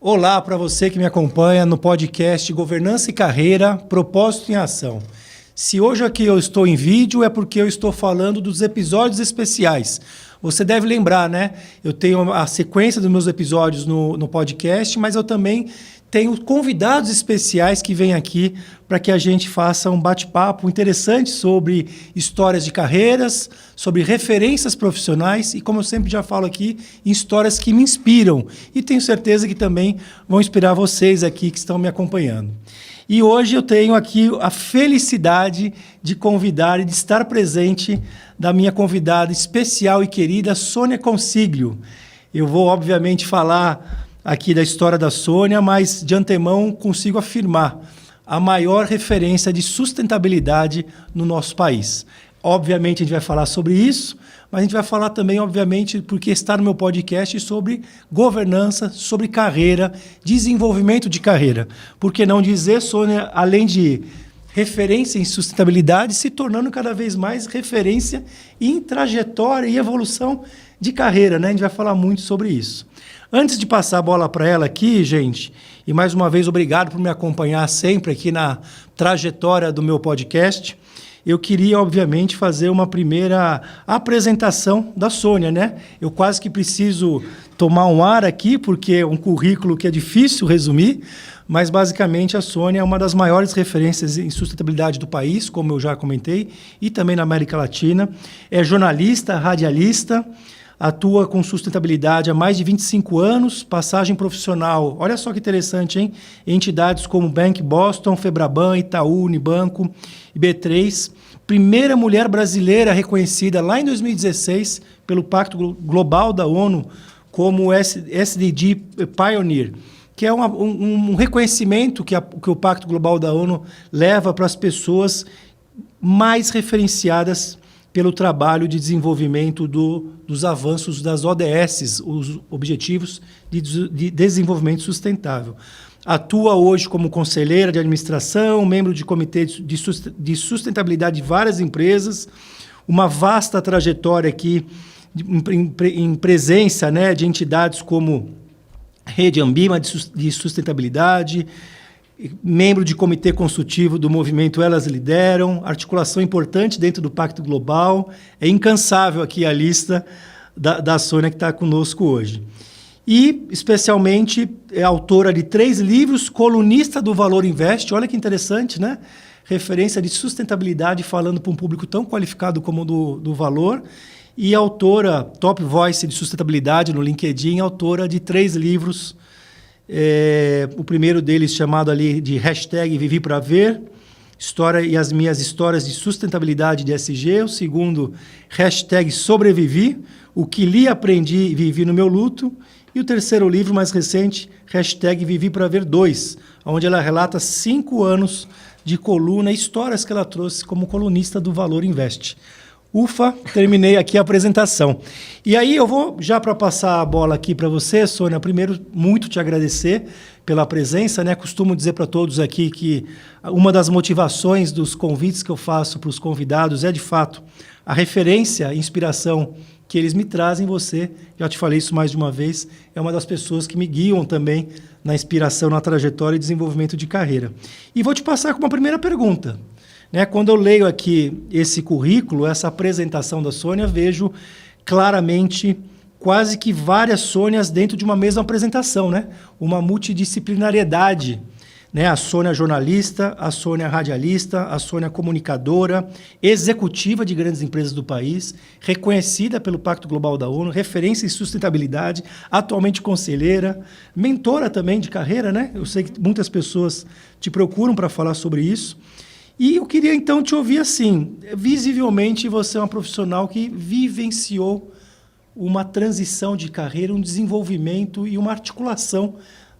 Olá para você que me acompanha no podcast Governança e Carreira, Propósito em Ação. Se hoje aqui eu estou em vídeo é porque eu estou falando dos episódios especiais. Você deve lembrar, né? Eu tenho a sequência dos meus episódios no podcast, mas eu também tenho convidados especiais que vêm aqui para que a gente faça um bate-papo interessante sobre histórias de carreiras, sobre referências profissionais e, como eu sempre já falo aqui, histórias que me inspiram. E tenho certeza que também vão inspirar vocês aqui que estão me acompanhando. E hoje eu tenho aqui a felicidade de convidar e de estar presente da minha convidada especial e querida, Sônia Consiglio. Eu vou, obviamente, falar aqui da história da Sônia, mas de antemão consigo afirmar a maior referência de sustentabilidade no nosso país. Obviamente a gente vai falar sobre isso, mas a gente vai falar também, obviamente, porque está no meu podcast, sobre governança, sobre carreira, desenvolvimento de carreira. Por que não dizer, Sônia, além de referência em sustentabilidade, se tornando cada vez mais referência em trajetória e evolução de carreira, né? A gente vai falar muito sobre isso. Antes de passar a bola para ela aqui, gente, e mais uma vez obrigado por me acompanhar sempre aqui na trajetória do meu podcast, eu queria, obviamente, fazer uma primeira apresentação da Sônia, né? Eu quase que preciso tomar um ar aqui, porque é um currículo que é difícil resumir, mas basicamente a Sônia é uma das maiores referências em sustentabilidade do país, como eu já comentei, e também na América Latina. É jornalista, radialista, atua com sustentabilidade há mais de 25 anos, passagem profissional, olha só que interessante, hein? Entidades como Bank Boston, Febraban, Itaú, Unibanco e B3. Primeira mulher brasileira reconhecida lá em 2016 pelo Pacto Global da ONU como SDG Pioneer, que é um reconhecimento que o Pacto Global da ONU leva para as pessoas mais referenciadas pelo trabalho de desenvolvimento dos avanços das ODS, os Objetivos de Desenvolvimento Sustentável. Atua hoje como conselheira de administração, membro de comitê de sustentabilidade de várias empresas, uma vasta trajetória aqui em presença, né, de entidades como Rede Ambima de Sustentabilidade, membro de comitê consultivo do movimento Elas Lideram, articulação importante dentro do Pacto Global. É incansável aqui a lista da Sônia que está conosco hoje. E, especialmente, é autora de 3 livros, colunista do Valor Invest, olha que interessante, né? Referência de sustentabilidade falando para um público tão qualificado como o do Valor, e autora, top voice de sustentabilidade no LinkedIn, autora de 3 livros. O primeiro deles chamado ali de #Vivi para Ver, história e as minhas histórias de sustentabilidade de SG. O segundo, #Sobrevivi, o que li, aprendi e vivi no meu luto. E o terceiro livro mais recente, #Vivi para Ver 2, onde ela relata 5 anos de coluna e histórias que ela trouxe como colunista do Valor Invest. Ufa, terminei aqui a apresentação. E aí eu vou, já para passar a bola aqui para você, Sônia, primeiro, muito te agradecer pela presença, né? Costumo dizer para todos aqui que uma das motivações dos convites que eu faço para os convidados é, de fato, a referência, a inspiração que eles me trazem. Você, já te falei isso mais de uma vez, é uma das pessoas que me guiam também na inspiração, na trajetória e desenvolvimento de carreira. E vou te passar com uma primeira pergunta. Quando eu leio aqui esse currículo, essa apresentação da Sônia, vejo claramente quase que várias Sônias dentro de uma mesma apresentação, né? Uma multidisciplinariedade. A Sônia jornalista, a Sônia radialista, a Sônia comunicadora, executiva de grandes empresas do país, reconhecida pelo Pacto Global da ONU, referência em sustentabilidade, atualmente conselheira, mentora também de carreira, né? Eu sei que muitas pessoas te procuram para falar sobre isso. E eu queria, então, te ouvir assim. Visivelmente, você é uma profissional que vivenciou uma transição de carreira, um desenvolvimento e uma articulação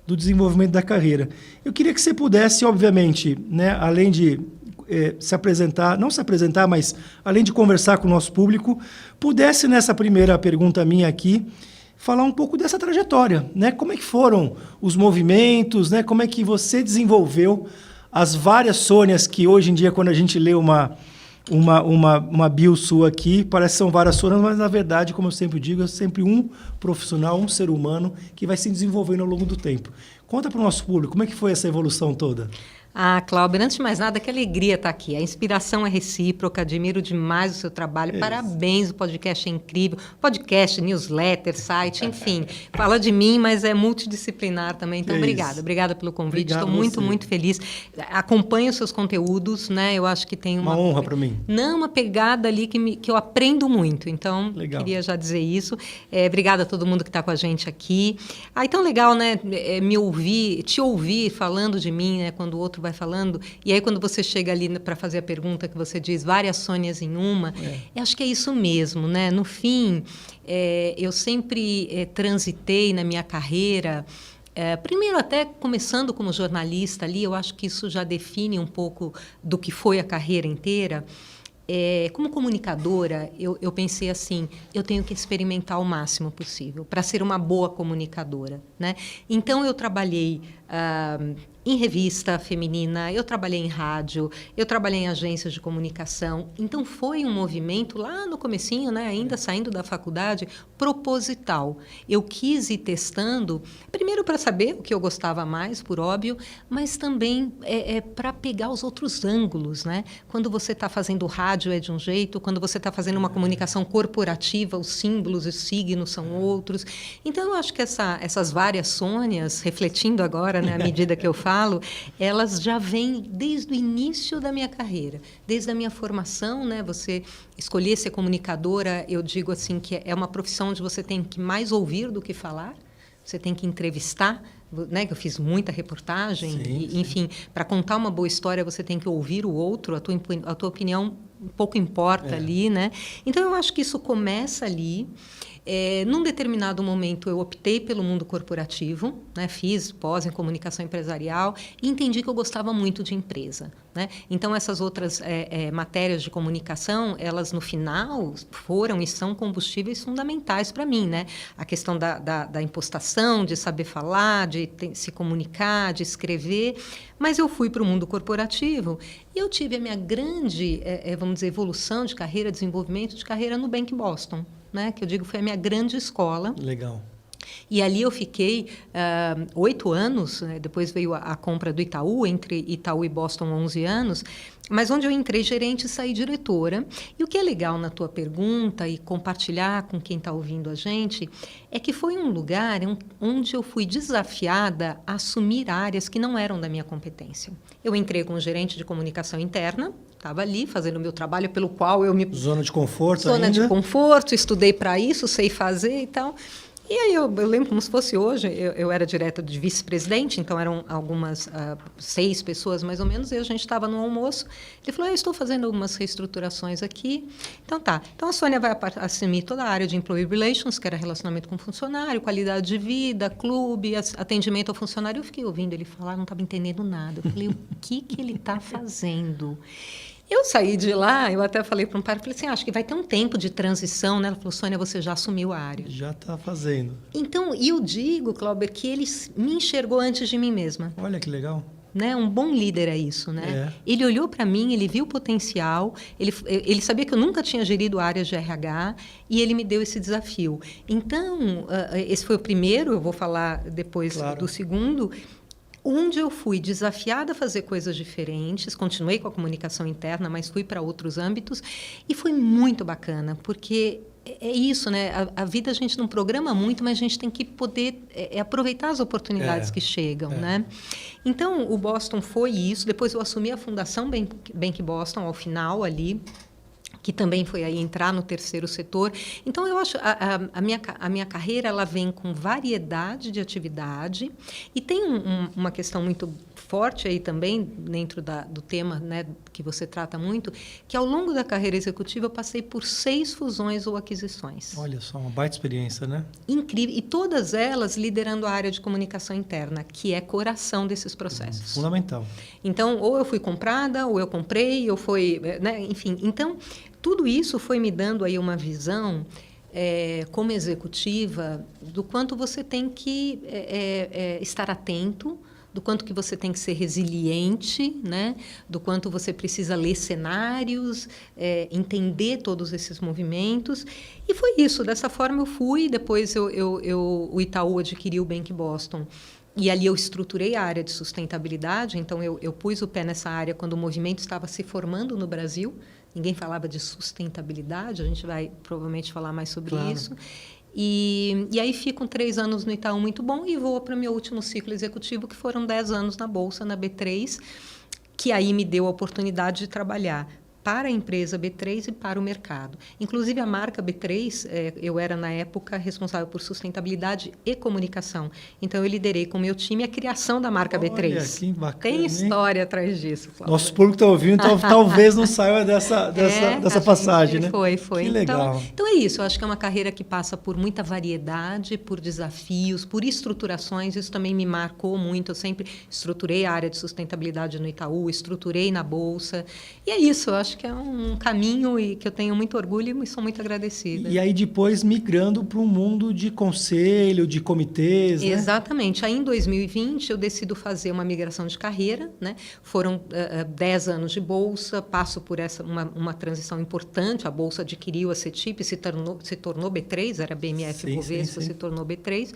do desenvolvimento da carreira. Eu queria que você pudesse, obviamente, além de se apresentar, não se apresentar, mas além de conversar com o nosso público, pudesse, nessa primeira pergunta minha aqui, falar um pouco dessa trajetória. Como é que foram os movimentos, como é que você desenvolveu as várias Sônias que hoje em dia, quando a gente lê uma bio sua aqui, parece que são várias suas, mas na verdade, como eu sempre digo, é sempre um profissional, um ser humano que vai se desenvolvendo ao longo do tempo. Conta para o nosso público, como é que foi essa evolução toda? Ah, Cláudio, antes de mais nada, que alegria estar aqui. A inspiração é recíproca, admiro demais o seu trabalho. Parabéns, o podcast é incrível. Podcast, newsletter, site, enfim. Fala de mim, mas é multidisciplinar também. Então, obrigada. Obrigada pelo convite. Estou muito feliz. Acompanho os seus conteúdos, né? Eu acho que tem uma honra para mim. Não, uma pegada ali que eu aprendo muito. Então, queria já dizer isso. Obrigada a todo mundo que está com a gente aqui. Ah, então legal, né? Te ouvir falando de mim, né? Quando o outro vai falando, e aí quando você chega ali para fazer a pergunta que você diz, várias Sônias em uma, eu acho que é isso mesmo, né? No fim, eu sempre transitei na minha carreira, primeiro até começando como jornalista ali, eu acho que isso já define um pouco do que foi a carreira inteira. Como comunicadora, eu pensei assim, eu tenho que experimentar o máximo possível para ser uma boa comunicadora, né? Então, eu trabalhei em revista feminina, eu trabalhei em rádio, eu trabalhei em agências de comunicação. Então, foi um movimento lá no comecinho, né, ainda saindo da faculdade, proposital. Eu quis ir testando, primeiro para saber o que eu gostava mais, por óbvio, mas também para pegar os outros ângulos, né? Quando você está fazendo rádio é de um jeito, quando você está fazendo uma comunicação corporativa, os símbolos, os signos são outros. Então, eu acho que essas várias Sônias, refletindo agora, né, à medida que eu falo, elas já vêm desde o início da minha carreira, desde a minha formação, né? Você escolher ser comunicadora, eu digo assim que é uma profissão onde você tem que mais ouvir do que falar, você tem que entrevistar, né? Eu fiz muita reportagem, enfim, para contar uma boa história você tem que ouvir o outro, a tua opinião pouco importa ali, né? Então eu acho que isso começa ali. Num determinado momento, eu optei pelo mundo corporativo, né? Fiz pós em comunicação empresarial e entendi que eu gostava muito de empresa, né? Então, essas outras matérias de comunicação, elas, no final, foram e são combustíveis fundamentais para mim, né? A questão da impostação, de saber falar, de se comunicar, de escrever. Mas eu fui para o mundo corporativo e eu tive a minha grande, vamos dizer, evolução de carreira, desenvolvimento de carreira no Bank Boston, né, que eu digo foi a minha grande escola. Legal. E ali eu fiquei 8 anos, né, depois veio a compra do Itaú, entre Itaú e Boston 11 anos, mas onde eu entrei gerente e saí diretora. E o que é legal na tua pergunta e compartilhar com quem está ouvindo a gente, é que foi um lugar onde eu fui desafiada a assumir áreas que não eram da minha competência. Eu entrei como gerente de comunicação interna, estava ali fazendo o meu trabalho pelo qual eu me... Zona de conforto Zona ainda? de conforto, estudei para isso, sei fazer e tal. E aí eu lembro como se fosse hoje, eu era direta de vice-presidente, então eram algumas 6 pessoas mais ou menos, e a gente estava no almoço. Ele falou, eu estou fazendo algumas reestruturações aqui. Então tá, então a Sônia vai assumir toda a área de Employee Relations, que era relacionamento com funcionário, qualidade de vida, clube, atendimento ao funcionário. Eu fiquei ouvindo ele falar, não estava entendendo nada. Eu falei, o que ele está fazendo? Eu saí de lá, eu até falei para um pai, falei assim, acho que vai ter um tempo de transição, né? Ela falou, Sônia, você já assumiu a área. Já está fazendo. Então, eu digo, Cláudio, que ele me enxergou antes de mim mesma. Olha que legal. Né? Um bom líder é isso, né? Ele olhou para mim, ele viu o potencial, ele sabia que eu nunca tinha gerido áreas de RH e ele me deu esse desafio. Então, esse foi o primeiro, eu vou falar depois do segundo, onde eu fui desafiada a fazer coisas diferentes, continuei com a comunicação interna, mas fui para outros âmbitos, e foi muito bacana, porque é isso, né? A vida a gente não programa muito, mas a gente tem que poder aproveitar as oportunidades que chegam, né? Então, o Boston foi isso, depois eu assumi a Fundação Bank Boston, ao final ali, que também foi aí entrar no terceiro setor. Então, eu acho a minha carreira ela vem com variedade de atividade e tem uma questão muito forte aí também dentro do tema, né, que você trata muito, que ao longo da carreira executiva eu passei por 6 fusões ou aquisições. Olha só, uma baita experiência, né? Incrível. E todas elas liderando a área de comunicação interna, que é coração desses processos. Fundamental. Então, ou eu fui comprada, ou eu comprei, ou foi... né? Enfim, então... Tudo isso foi me dando aí uma visão, como executiva, do quanto você tem que estar atento, do quanto que você tem que ser resiliente, né? Do quanto você precisa ler cenários, entender todos esses movimentos. E foi isso, dessa forma eu fui, depois o Itaú adquiriu o Bank Boston. E ali eu estruturei a área de sustentabilidade, então eu pus o pé nessa área quando o movimento estava se formando no Brasil. Ninguém falava de sustentabilidade, a gente vai provavelmente falar mais sobre isso. E aí fico 3 anos no Itaú muito bom e vou para o meu último ciclo executivo, que foram 10 anos na Bolsa, na B3, que aí me deu a oportunidade de trabalhar para a empresa B3 e para o mercado. Inclusive, a marca B3, eu era, na época, responsável por sustentabilidade e comunicação. Então, eu liderei com o meu time a criação da marca B3. Olha, que bacana, tem história atrás disso, Cláudia. Nosso público está ouvindo, então talvez não saia dessa passagem, né? Foi. Que legal. Então, é isso. Eu acho que é uma carreira que passa por muita variedade, por desafios, por estruturações. Isso também me marcou muito. Eu sempre estruturei a área de sustentabilidade no Itaú, estruturei na Bolsa. E é isso, eu acho que é um caminho e que eu tenho muito orgulho e sou muito agradecida. E aí depois migrando para um mundo de conselho, de comitês, né? Exatamente. Aí em 2020 eu decido fazer uma migração de carreira, né? Foram 10 anos de Bolsa, passo por uma transição importante, a Bolsa adquiriu a CETIP, se tornou B3, era BMF Bovespa, se tornou B3,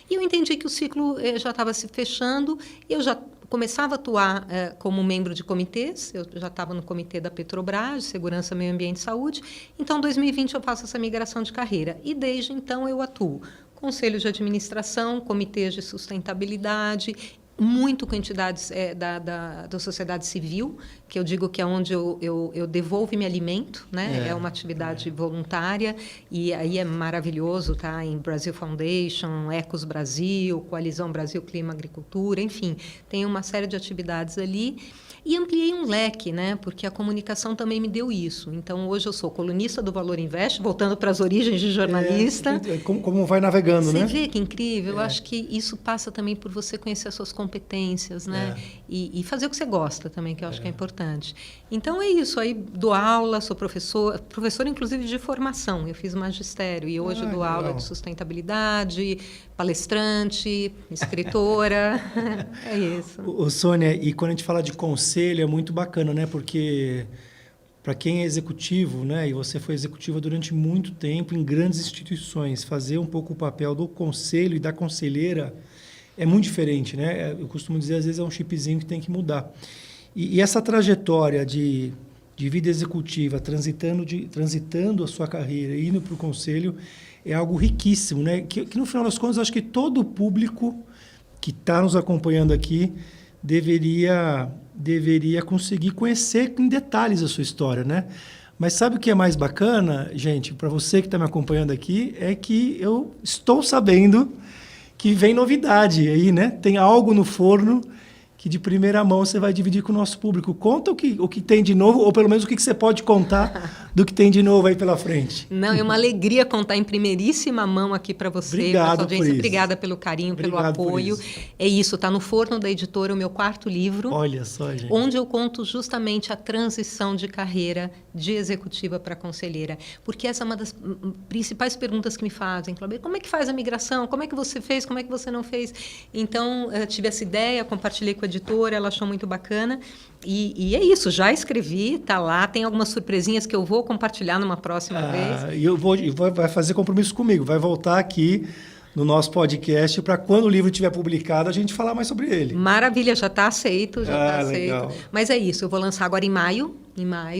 e eu entendi que o ciclo já estava se fechando, eu já começava a atuar como membro de comitês, eu já estava no comitê da Petrobras, de Segurança, Meio Ambiente e Saúde, então em 2020 eu faço essa migração de carreira, e desde então eu atuo conselho de administração, comitês de sustentabilidade, muito com entidades da sociedade civil, que eu digo que é onde eu devolvo e me alimento, né? É uma atividade voluntária, e aí é maravilhoso, tá? Em Brasil Foundation, Ecos Brasil, Coalizão Brasil Clima Agricultura, enfim, tem uma série de atividades ali. E ampliei um leque, né? Porque a comunicação também me deu isso. Então, hoje eu sou colunista do Valor Invest, voltando para as origens de jornalista. Como vai navegando, né? Você vê que incrível. Eu acho que isso passa também por você conhecer as suas competências, né? E fazer o que você gosta também, que eu acho que é importante. Então, é isso. Aí, dou aula, sou professora inclusive de formação. Eu fiz magistério e hoje dou aula de sustentabilidade, palestrante, escritora. É isso. Sônia, e quando a gente fala de conselho, é muito bacana, né? Porque para quem é executivo, né? E você foi executiva durante muito tempo em grandes instituições, fazer um pouco o papel do conselho e da conselheira é muito diferente, né? Eu costumo dizer, às vezes, é um chipzinho que tem que mudar. E essa trajetória de vida executiva, transitando a sua carreira, indo para o conselho, é algo riquíssimo, né? Que no final das contas, acho que todo o público que está nos acompanhando aqui deveria conseguir conhecer em detalhes a sua história, né? Mas sabe o que é mais bacana, gente, para você que está me acompanhando aqui, é que eu estou sabendo que vem novidade aí, né? Tem algo no forno que de primeira mão você vai dividir com o nosso público. Conta o que tem de novo, ou pelo menos o que você pode contar do que tem de novo aí pela frente. Não, é uma alegria contar em primeiríssima mão aqui para você, para sua audiência. Obrigada pelo carinho, pelo apoio. É isso, está no forno da editora, o meu 4º livro. Olha só, gente. Onde eu conto justamente a transição de carreira de executiva para conselheira. Porque essa é uma das principais perguntas que me fazem. Como é que faz a migração? Como é que você fez? Como é que você não fez? Então, eu tive essa ideia, compartilhei com a editora, ela achou muito bacana. E é isso, já escrevi, está lá. Tem algumas surpresinhas que eu vou compartilhar numa próxima vez. E vai fazer compromisso comigo, vai voltar aqui no nosso podcast para quando o livro estiver publicado a gente falar mais sobre ele. Maravilha, já está aceito, legal. Mas é isso, eu vou lançar agora em maio,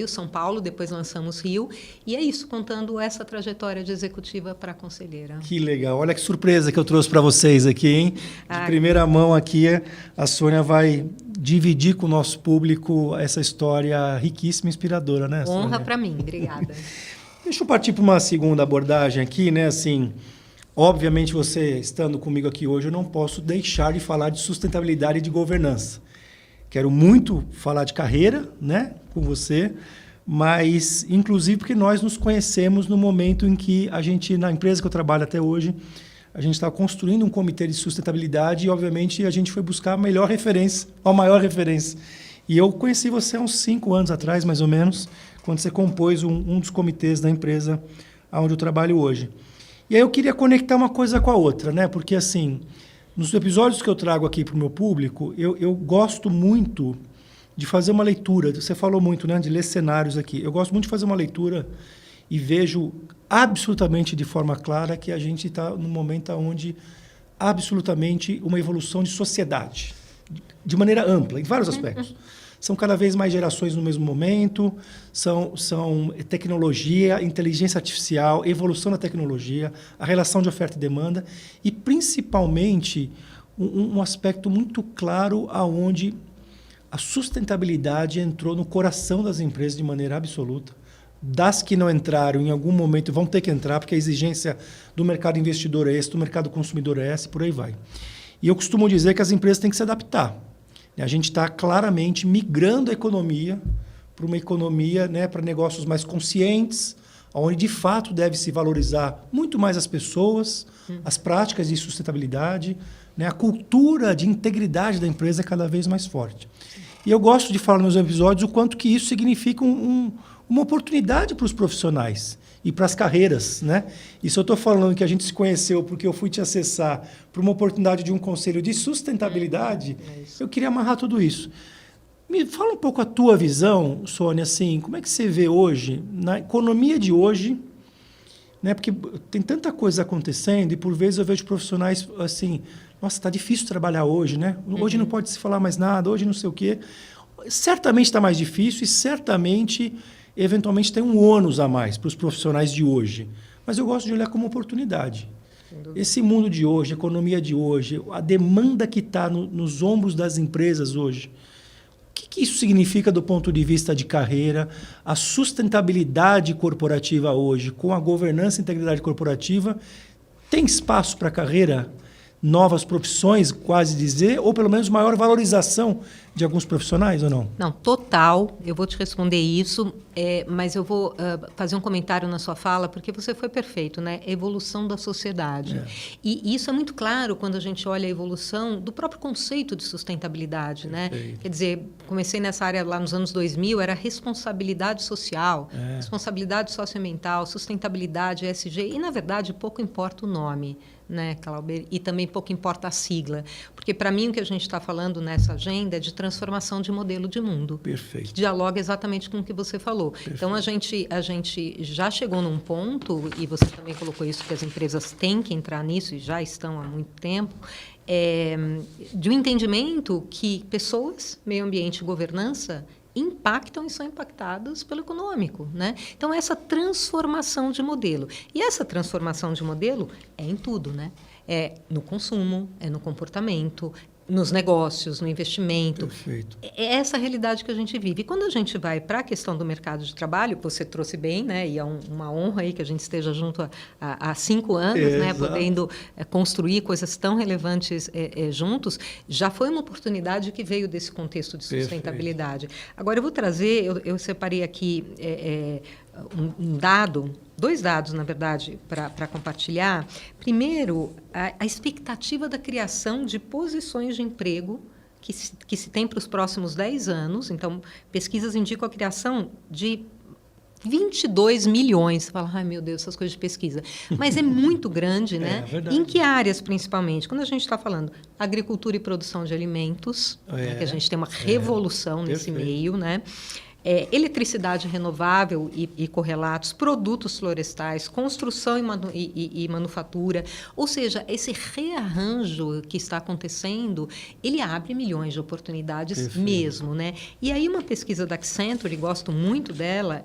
São Paulo, depois lançamos Rio, e é isso, contando essa trajetória de executiva para conselheira. Que legal, olha que surpresa que eu trouxe para vocês aqui, hein? De primeira mão aqui, a Sônia vai dividir com o nosso público essa história riquíssima e inspiradora, né, Sônia? Honra para mim, obrigada. Deixa eu partir para uma segunda abordagem aqui, né, assim... Obviamente, você estando comigo aqui hoje, eu não posso deixar de falar de sustentabilidade e de governança. Quero muito falar de carreira, né, com você, mas, inclusive, porque nós nos conhecemos no momento em que a gente, na empresa que eu trabalho até hoje, a gente está construindo um comitê de sustentabilidade e, obviamente, a gente foi buscar a melhor referência, a maior referência. E eu conheci você há uns 5 anos atrás, mais ou menos, quando você compôs um dos comitês da empresa onde eu trabalho hoje. E aí eu queria conectar uma coisa com a outra, né? Porque, assim, Nos episódios que eu trago aqui para o meu público, eu gosto muito de fazer uma leitura. Você falou muito, né, de ler cenários aqui. Eu gosto muito de fazer uma leitura e vejo absolutamente de forma clara que a gente está num momento onde absolutamente uma evolução de sociedade, de maneira ampla, em vários aspectos. São cada vez mais gerações no mesmo momento, são tecnologia, inteligência artificial, evolução da tecnologia, a relação de oferta e demanda e, principalmente, um aspecto muito claro aonde a sustentabilidade entrou no coração das empresas de maneira absoluta. Das que não entraram, em algum momento vão ter que entrar, porque a exigência do mercado investidor é esse, do mercado consumidor é esse, por aí vai. E eu costumo dizer que as empresas têm que se adaptar. A gente está claramente migrando a economia para uma economia, né, para negócios mais conscientes, onde de fato deve se valorizar muito mais as pessoas, as práticas de sustentabilidade, né, a cultura de integridade da empresa é cada vez mais forte. E eu gosto de falar nos episódios o quanto que isso significa uma oportunidade para os profissionais e para as carreiras, né? E se eu estou falando que a gente se conheceu porque eu fui te acessar para uma oportunidade de um conselho de sustentabilidade, eu queria amarrar tudo isso. Me fala um pouco a tua visão, Sônia, assim, como é que você vê hoje, na economia de hoje, né? Porque tem tanta coisa acontecendo e por vezes eu vejo profissionais assim, nossa, está difícil trabalhar hoje, né? Hoje não pode se falar mais nada, hoje não sei o quê. Certamente está mais difícil e certamente eventualmente tem um ônus a mais para os profissionais de hoje. Mas eu gosto de olhar como oportunidade. Esse mundo de hoje, a economia de hoje, a demanda que está nos ombros das empresas hoje, o que isso significa do ponto de vista de carreira, a sustentabilidade corporativa hoje, com a governança e integridade corporativa, tem espaço para a carreira? Novas profissões, quase dizer, ou pelo menos maior valorização de alguns profissionais ou não? Não, total. Eu vou te responder isso, mas eu vou fazer um comentário na sua fala, porque você foi perfeito, né? Evolução da sociedade. E isso é muito claro quando a gente olha a evolução do próprio conceito de sustentabilidade, né? Quer dizer, comecei nessa área lá nos anos 2000, era responsabilidade social, responsabilidade socioambiental, sustentabilidade, ESG, e, na verdade, pouco importa o nome, né, Clauber? E também pouco importa a sigla. Porque, para mim, o que a gente está falando nessa agenda é de transformação de modelo de mundo. Perfeito. Que dialoga exatamente com o que você falou. Perfeito. Então, a gente já chegou num ponto, e você também colocou isso, que as empresas têm que entrar nisso, e já estão há muito tempo, de um entendimento que pessoas, meio ambiente e governança impactam e são impactadas pelo econômico, né? Então, essa transformação de modelo. E essa transformação de modelo é em tudo, né? É no consumo, é no comportamento, nos negócios, no investimento. Perfeito. É essa a realidade que a gente vive. E quando a gente vai para a questão do mercado de trabalho, você trouxe bem, né? E é uma honra aí que a gente esteja junto há 5 anos, né? Podendo construir coisas tão relevantes juntos. Já foi uma oportunidade que veio desse contexto de sustentabilidade. Perfeito. Agora, eu vou trazer, eu separei aqui um dado, 2 dados, na verdade, para compartilhar. Primeiro, a expectativa da criação de posições de emprego que se tem para os próximos 10 anos. Então, pesquisas indicam a criação de 22 milhões. Você fala, ai, meu Deus, essas coisas de pesquisa. Mas é muito grande, né? Verdade. Em que áreas, principalmente? Quando a gente está falando agricultura e produção de alimentos, né, que a gente tem uma revolução nesse meio, né? Eletricidade renovável e correlatos, produtos florestais, construção e manufatura. Ou seja, esse rearranjo que está acontecendo, ele abre milhões de oportunidades mesmo, né? E aí uma pesquisa da Accenture, gosto muito dela,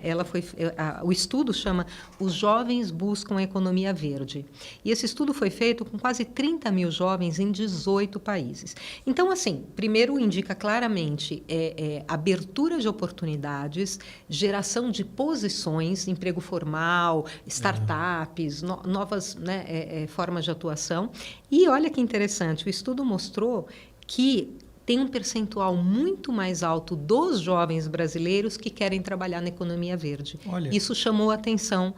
o estudo chama Os Jovens Buscam a Economia Verde. E esse estudo foi feito com quase 30 mil jovens em 18 países. Então, assim, primeiro indica claramente abertura de oportunidades, geração de posições, emprego formal, startups, novas, né, formas de atuação. E olha que interessante, o estudo mostrou que tem um percentual muito mais alto dos jovens brasileiros que querem trabalhar na economia verde. Olha. Isso chamou a atenção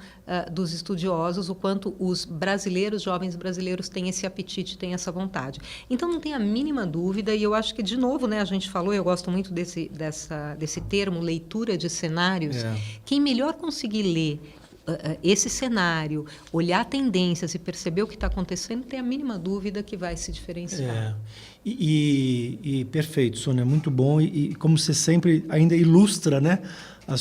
dos estudiosos, o quanto os brasileiros, jovens brasileiros, têm esse apetite, têm essa vontade. Então, não tem a mínima dúvida, e eu acho que, de novo, né, a gente falou, eu gosto muito desse termo, leitura de cenários. Quem melhor conseguir ler esse cenário, olhar tendências e perceber o que está acontecendo, tem a mínima dúvida que vai se diferenciar. Perfeito, Sônia, muito bom. E como você sempre ainda ilustra, né, o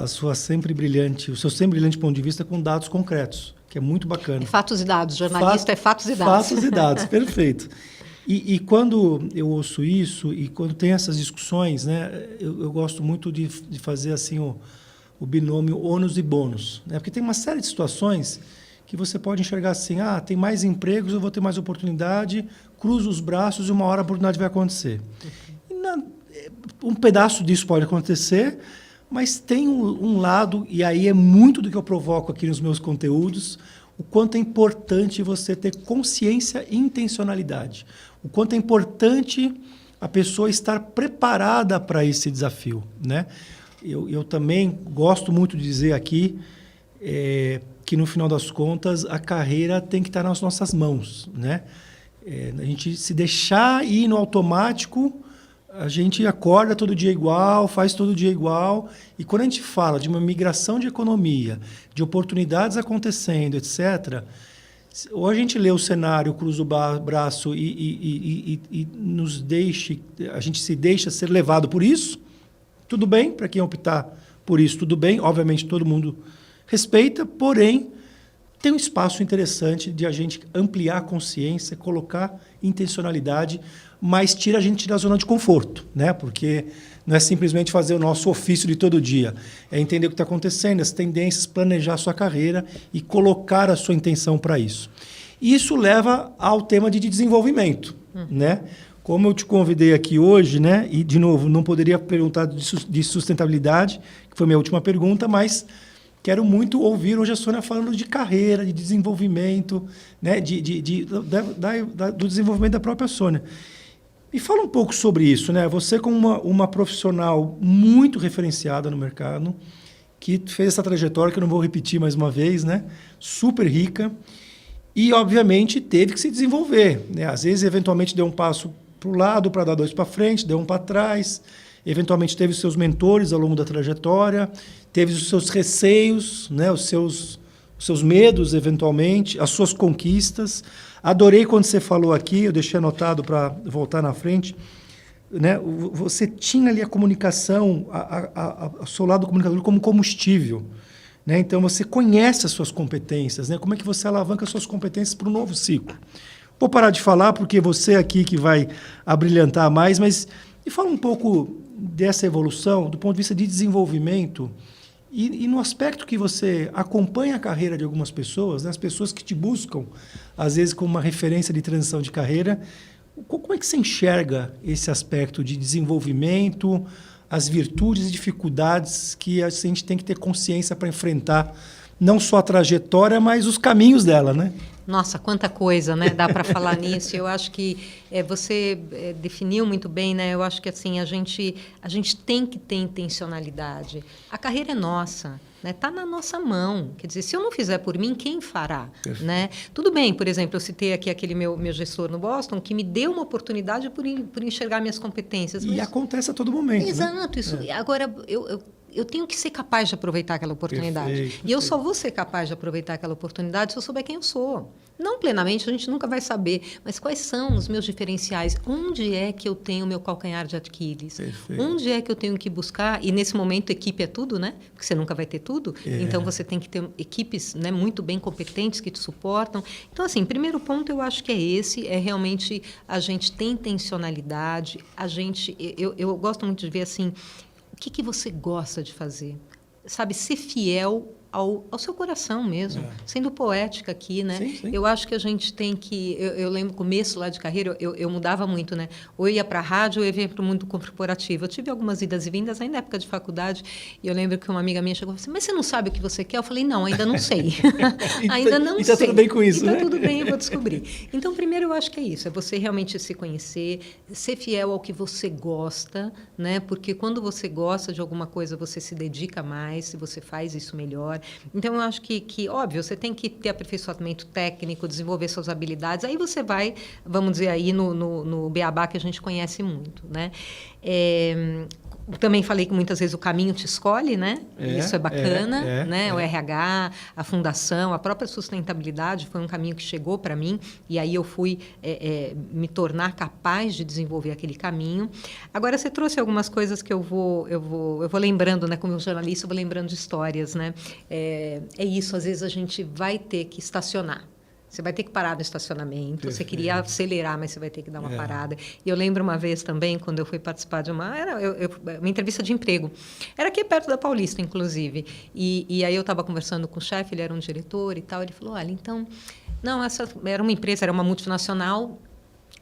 seu sempre brilhante ponto de vista com dados concretos, que é muito bacana. É fatos e dados, jornalista é fatos e dados. Fatos e dados, perfeito. E quando eu ouço isso, e quando tem essas discussões, né, eu gosto muito de fazer assim o binômio ônus e bônus, né? Porque tem uma série de situações que você pode enxergar assim, tem mais empregos, eu vou ter mais oportunidade, cruzo os braços e uma hora a oportunidade vai acontecer. Um pedaço disso pode acontecer, mas tem um lado, e aí é muito do que eu provoco aqui nos meus conteúdos, o quanto é importante você ter consciência e intencionalidade. O quanto é importante a pessoa estar preparada para esse desafio, né? Eu também gosto muito de dizer aqui que, no final das contas, a carreira tem que estar nas nossas mãos, né? A gente se deixar ir no automático, a gente acorda todo dia igual, faz todo dia igual. E quando a gente fala de uma migração de economia, de oportunidades acontecendo, etc., ou a gente lê o cenário, cruza o braço e a gente se deixa ser levado por isso, tudo bem, para quem optar por isso, tudo bem. Obviamente, todo mundo respeita, porém, tem um espaço interessante de a gente ampliar a consciência, colocar intencionalidade, mas tira a gente da zona de conforto, né? Porque não é simplesmente fazer o nosso ofício de todo dia, é entender o que está acontecendo, as tendências, planejar a sua carreira e colocar a sua intenção para isso. E isso leva ao tema de desenvolvimento, né? Como eu te convidei aqui hoje, né? E, de novo, não poderia perguntar de sustentabilidade, que foi a minha última pergunta, mas quero muito ouvir hoje a Sônia falando de carreira, de desenvolvimento, né? Do desenvolvimento da própria Sônia. Me fala um pouco sobre isso, né? Você como uma profissional muito referenciada no mercado, que fez essa trajetória, que eu não vou repetir mais uma vez, né? Super rica, e, obviamente, teve que se desenvolver, né? Às vezes, eventualmente, deu um passo para o lado para dar dois para frente, deu um para trás, eventualmente teve os seus mentores ao longo da trajetória, teve os seus receios, né? os seus medos, eventualmente, as suas conquistas. Adorei quando você falou aqui, eu deixei anotado para voltar na frente, né? Você tinha ali a comunicação, o seu lado comunicador como combustível, né? Então, você conhece as suas competências, né? Como é que você alavanca as suas competências para um novo ciclo. Vou parar de falar, porque você aqui que vai abrilhantar mais, mas me fala um pouco dessa evolução, do ponto de vista de desenvolvimento, e no aspecto que você acompanha a carreira de algumas pessoas, né? As pessoas que te buscam, às vezes, como uma referência de transição de carreira. Como é que você enxerga esse aspecto de desenvolvimento, as virtudes e dificuldades que a gente tem que ter consciência para enfrentar, não só a trajetória, mas os caminhos dela, né? Nossa, quanta coisa, né? Dá para falar nisso. Eu acho que você definiu muito bem, né? Eu acho que assim a gente tem que ter intencionalidade. A carreira é nossa, né? Tá na nossa mão. Quer dizer, se eu não fizer por mim, quem fará, né? Tudo bem, por exemplo, eu citei aqui aquele meu gestor no Boston que me deu uma oportunidade por enxergar minhas competências. E acontece a todo momento. Exato, né? Isso. Agora eu tenho que ser capaz de aproveitar aquela oportunidade. Perfeito. E eu só vou ser capaz de aproveitar aquela oportunidade se eu souber quem eu sou. Não plenamente, a gente nunca vai saber, mas quais são os meus diferenciais? Onde é que eu tenho o meu calcanhar de Aquiles? Perfeito. Onde é que eu tenho que buscar? E, nesse momento, equipe é tudo, né? Porque você nunca vai ter tudo. Então, você tem que ter equipes, né, muito bem competentes que te suportam. Então, assim, primeiro ponto, eu acho que é esse, é realmente a gente ter intencionalidade, eu gosto muito de ver, assim, o que você gosta de fazer? Sabe, ser fiel ao seu coração mesmo, sendo poética aqui, né? Sim, sim. Eu acho que a gente tem que... Eu lembro, no começo lá de carreira, eu mudava muito, né? Ou eu ia para a rádio ou eu ia para o mundo corporativo. Eu tive algumas idas e vindas, ainda na época de faculdade, e eu lembro que uma amiga minha chegou e falou assim, mas você não sabe o que você quer? Eu falei, não, ainda não sei. Ainda não sei. E está tudo bem com isso, né? Está tudo bem, eu vou descobrir. Então, primeiro, eu acho que é isso, é você realmente se conhecer, ser fiel ao que você gosta, né? Porque quando você gosta de alguma coisa, você se dedica mais, se você faz isso melhor. Então, eu acho que, óbvio, você tem que ter aperfeiçoamento técnico, desenvolver suas habilidades, aí você vai, vamos dizer, aí no beabá que a gente conhece muito, né? Também falei que muitas vezes o caminho te escolhe, né? Isso é bacana, né? O RH, a fundação, a própria sustentabilidade foi um caminho que chegou para mim e aí eu fui me tornar capaz de desenvolver aquele caminho. Agora, você trouxe algumas coisas que eu vou lembrando, né? Como jornalista, eu vou lembrando de histórias, né? É isso, às vezes a gente vai ter que estacionar. Você vai ter que parar no estacionamento. Perfeito. Você queria acelerar, mas você vai ter que dar uma parada. E eu lembro uma vez também, quando eu fui participar de uma entrevista de emprego. Era aqui perto da Paulista, inclusive. E aí eu estava conversando com o chefe, ele era um diretor e tal. Ele falou, olha, então... Não, essa era uma empresa, era uma multinacional,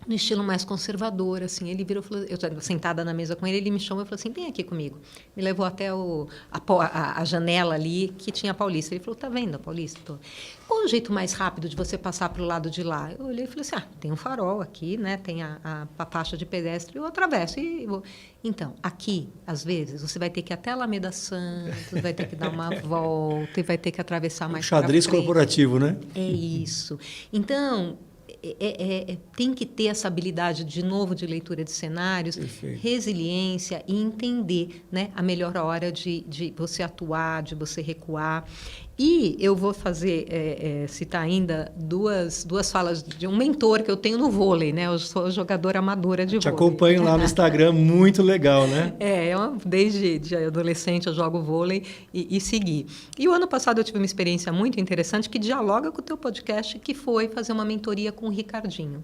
no estilo mais conservador, assim. Ele virou, falou, eu estava sentada na mesa com ele, ele me chamou e falou assim, vem aqui comigo. Me levou até a janela ali, que tinha a Paulista. Ele falou, tá vendo a Paulista? Qual é o jeito mais rápido de você passar para o lado de lá? Eu olhei e falei assim, tem um farol aqui, né? Tem a faixa de pedestre, eu atravesso e vou. Então, aqui, às vezes, você vai ter que ir até a Alameda Santos, vai ter que dar uma volta e vai ter que atravessar mais para frente. Xadrez corporativo, né? É isso. Então... tem que ter essa habilidade, de novo, de leitura de cenários, perfeito, resiliência e entender, né, a melhor hora de você atuar, de você recuar. E eu vou citar ainda duas falas de um mentor que eu tenho no vôlei, né? Eu sou jogadora amadora de vôlei. Te acompanho lá no Instagram, muito legal, né? Desde adolescente eu jogo vôlei e segui. E o ano passado eu tive uma experiência muito interessante que dialoga com o teu podcast, que foi fazer uma mentoria com o Ricardinho.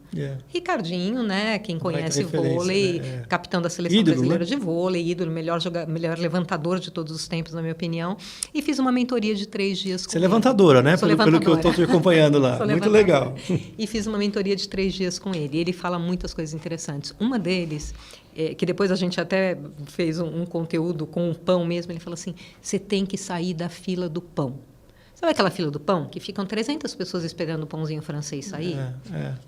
Ricardinho, né? Quem conhece vôlei, né? Capitão da Seleção Brasileira, né, de vôlei, ídolo, melhor levantador de todos os tempos, na minha opinião. E fiz uma mentoria de 3 dias. Você é levantadora, né? Pelo que eu estou te acompanhando lá. Muito legal. E fiz uma mentoria de 3 dias com ele. Ele fala muitas coisas interessantes. Uma deles, que depois a gente até fez um conteúdo com o pão mesmo, ele falou assim, você tem que sair da fila do pão. Sabe aquela fila do pão? Que ficam 300 pessoas esperando o pãozinho francês sair?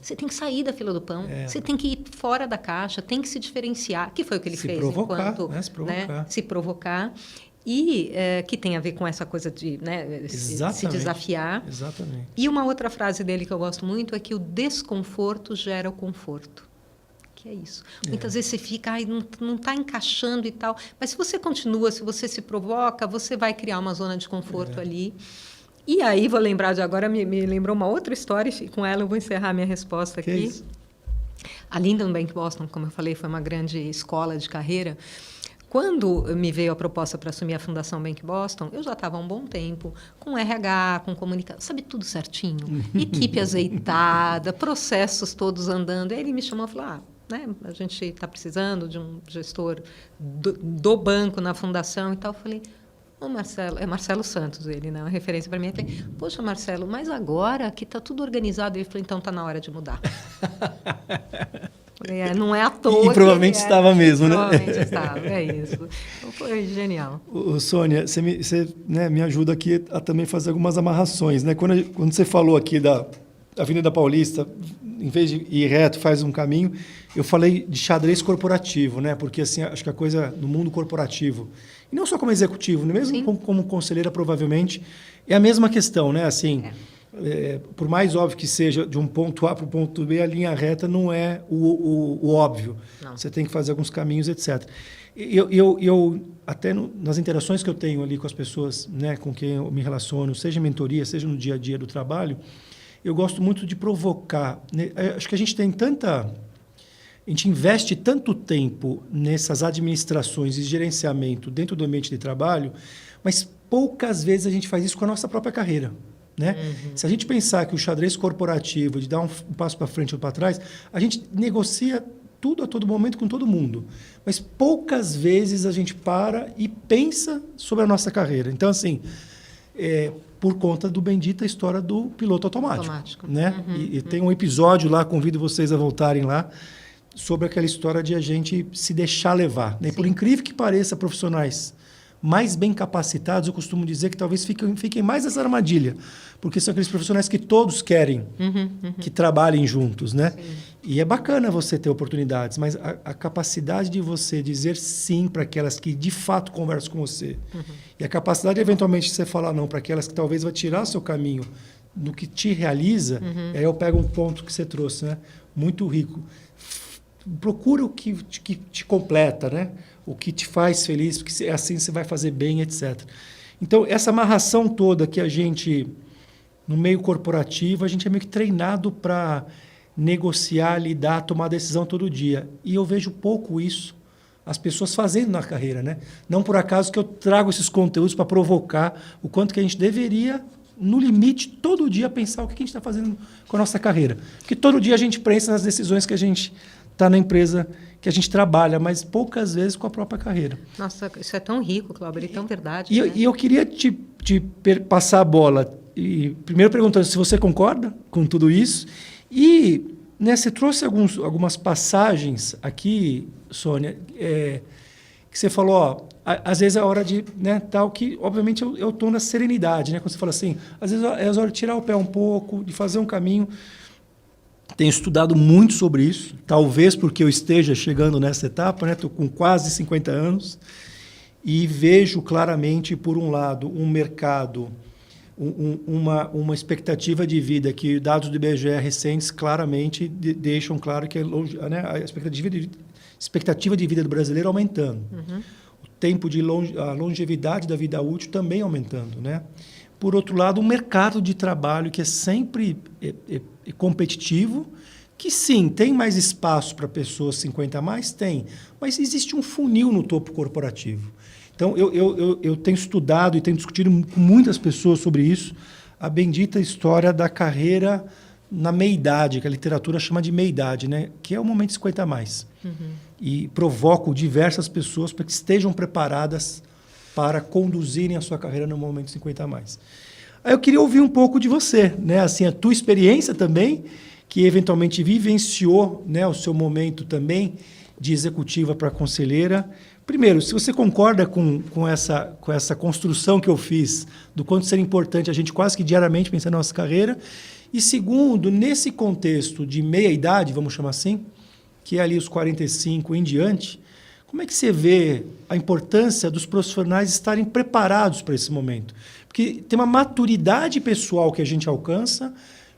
Você tem que sair da fila do pão. Você tem que ir fora da caixa, tem que se diferenciar. Que foi o que ele fez enquanto... Se provocar. E que tem a ver com essa coisa de, né, se desafiar. Exatamente. E uma outra frase dele que eu gosto muito é que o desconforto gera o conforto. Que é isso. Muitas vezes você fica, não está encaixando e tal, mas se você continua, se você se provoca, você vai criar uma zona de conforto ali. E aí, vou lembrar de agora, me lembrou uma outra história, e com ela eu vou encerrar minha resposta aqui. Isso? A Lyndon Bank Boston, como eu falei, foi uma grande escola de carreira. Quando me veio a proposta para assumir a Fundação Bank Boston, eu já estava há um bom tempo com RH, com comunicação, sabe, tudo certinho. Equipe azeitada, processos todos andando. Aí ele me chamou e falou, né, a gente está precisando de um gestor do banco na fundação e tal. Eu falei, Marcelo, é Marcelo Santos ele, né, uma referência para mim. Eu falei, poxa, Marcelo, mas agora que está tudo organizado. Ele falou, então está na hora de mudar. Não é à toa. E provavelmente estava mesmo, né? Provavelmente estava, é isso. Então, foi genial. Sônia, você me ajuda aqui a também fazer algumas amarrações, né? Quando você falou aqui da Avenida Paulista, em vez de ir reto, faz um caminho, eu falei de xadrez corporativo, né? Porque assim, acho que a coisa no mundo corporativo, e não só como executivo, mesmo como conselheira, provavelmente, é a mesma questão, né? Assim, por mais óbvio que seja de um ponto A para o ponto B, a linha reta não é o óbvio. Não. Você tem que fazer alguns caminhos, etc. Eu até nas interações que eu tenho ali com as pessoas, né, com quem eu me relaciono, seja em mentoria, seja no dia a dia do trabalho, eu gosto muito de provocar. Né? Acho que a gente investe tanto tempo nessas administrações e gerenciamento dentro do ambiente de trabalho, mas poucas vezes a gente faz isso com a nossa própria carreira. Né? Se a gente pensar que o xadrez corporativo, de dar um passo para frente ou para trás, a gente negocia tudo a todo momento com todo mundo. Mas poucas vezes a gente para e pensa sobre a nossa carreira. Então, assim, por conta do bendita história do piloto automático. Né? E tem um episódio lá, convido vocês a voltarem lá, sobre aquela história de a gente se deixar levar. Né? Por incrível que pareça, profissionais mais bem capacitados, eu costumo dizer que talvez fiquem mais nessa armadilha, porque são aqueles profissionais que todos querem que trabalhem juntos, né? E é bacana você ter oportunidades, mas a capacidade de você dizer sim para aquelas que de fato conversam com você, e a capacidade, eventualmente, de você falar não para aquelas que talvez vai tirar seu caminho do que te realiza, aí eu pego um ponto que você trouxe, né? Muito rico. procura o que te completa, né? O que te faz feliz, porque assim você vai fazer bem, etc. Então, essa amarração toda que a gente, no meio corporativo, a gente é meio que treinado para negociar, lidar, tomar decisão todo dia. E eu vejo pouco isso as pessoas fazendo na carreira, né? Não por acaso que eu trago esses conteúdos para provocar o quanto que a gente deveria, no limite, todo dia pensar o que a gente está fazendo com a nossa carreira. Porque todo dia a gente pensa nas decisões que a gente está na empresa, que a gente trabalha, mas poucas vezes com a própria carreira. Nossa, isso é tão rico, Cláudio, e tão verdade. E eu queria te passar a bola, e primeiro perguntando se você concorda com tudo isso, e né, você trouxe algumas passagens aqui, Sônia, que você falou, ó, às vezes é hora de, né, tal, que obviamente é o tom da serenidade, né? Quando você fala assim, às vezes é hora de tirar o pé um pouco, de fazer um caminho. Tenho estudado muito sobre isso, talvez porque eu esteja chegando nessa etapa, né? Estou com quase 50 anos e vejo claramente, por um lado, um mercado, uma expectativa de vida que dados do IBGE recentes claramente deixam claro que né, a expectativa de vida do brasileiro aumentando. Uhum. O tempo a longevidade da vida útil também aumentando, né? Por outro lado, um mercado de trabalho que é sempre competitivo, que sim, tem mais espaço para pessoas 50 a mais? Tem, mas existe um funil no topo corporativo. Então, eu tenho estudado e tenho discutido com muitas pessoas sobre isso, a bendita história da carreira na meia-idade, que a literatura chama de meia-idade, né? Que é o momento 50 a mais. Uhum. E provoco diversas pessoas para que estejam preparadas para conduzirem a sua carreira no momento 50 a mais. Aí eu queria ouvir um pouco de você, né? Assim, a tua experiência também, que eventualmente vivenciou, né, o seu momento também de executiva para conselheira. Primeiro, se você concorda com essa construção que eu fiz do quanto seria importante a gente quase que diariamente pensar na nossa carreira. E segundo, nesse contexto de meia-idade, vamos chamar assim, que é ali os 45 em diante, como é que você vê a importância dos profissionais estarem preparados para esse momento? Porque tem uma maturidade pessoal que a gente alcança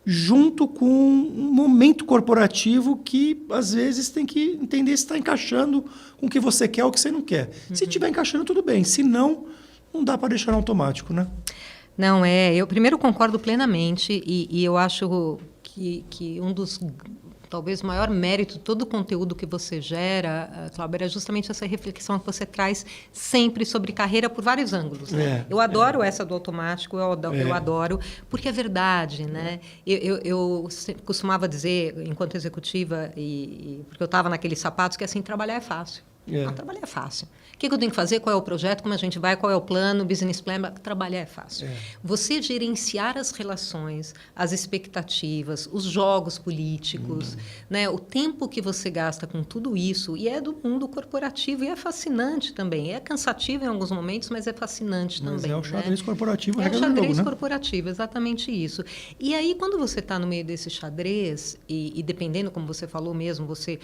junto com um momento corporativo que, às vezes, tem que entender se está encaixando com o que você quer ou o que você não quer. Uhum. Se estiver encaixando, tudo bem. Se não, não dá para deixar no automático, né? Não, eu primeiro concordo plenamente e eu acho que um dos... Talvez o maior mérito, todo o conteúdo que você gera, Cláudio, é justamente essa reflexão que você traz sempre sobre carreira por vários ângulos. Né? Eu adoro essa do automático, eu adoro, porque é verdade. Né? Eu costumava dizer, enquanto executiva, porque eu estava naqueles sapatos, que assim, trabalhar é fácil. Trabalhar é fácil. O que eu tenho que fazer? Qual é o projeto? Como a gente vai? Qual é o plano? Business plan? Trabalhar é fácil. Você gerenciar as relações, as expectativas, os jogos políticos, né? O tempo que você gasta com tudo isso, e é do mundo corporativo, e é fascinante também. É cansativo em alguns momentos, mas é fascinante também. É o xadrez corporativo. É o xadrez corporativo, exatamente isso. E aí, quando você está no meio desse xadrez, e dependendo, como você falou mesmo, você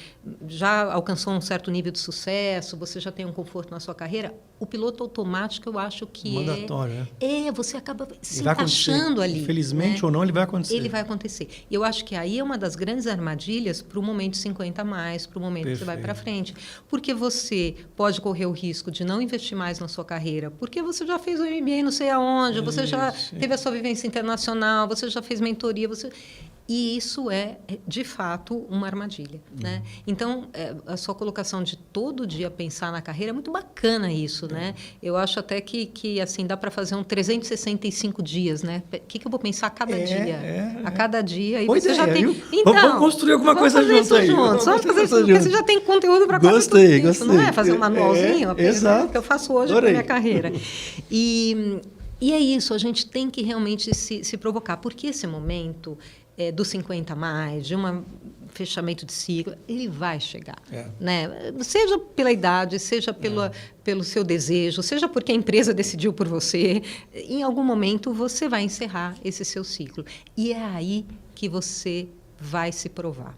já alcançou um certo nível de sucesso, você já tem um conforto na sua carreira, o piloto automático eu acho que mandatório, você acaba se encaixando ali. Infelizmente, né? Ou não, ele vai acontecer. Ele vai acontecer. E eu acho que aí é uma das grandes armadilhas para o momento 50 a mais, para o momento que você vai para frente. Porque você pode correr o risco de não investir mais na sua carreira, porque você já fez o MBA não sei aonde, você já teve a sua vivência internacional, você já fez mentoria, E isso é, de fato, uma armadilha. Né? Então, a sua colocação de todo dia pensar na carreira é muito bacana isso. Né? Eu acho até que assim, dá para fazer 365 dias. Né? O que eu vou pensar a cada dia? A cada dia. E você já tem... Então, vamos construir alguma coisa junto aí. Vamos fazer isso porque você já tem conteúdo para quase tudo isso. Gostei. Não é fazer um manualzinho? Exato. Que eu faço hoje para a minha carreira. E é isso, a gente tem que realmente se provocar. Porque esse momento... dos 50 a mais, de um fechamento de ciclo, ele vai chegar. Né? Seja pela idade, seja pelo seu desejo, seja porque a empresa decidiu por você, em algum momento você vai encerrar esse seu ciclo. E é aí que você vai se provar.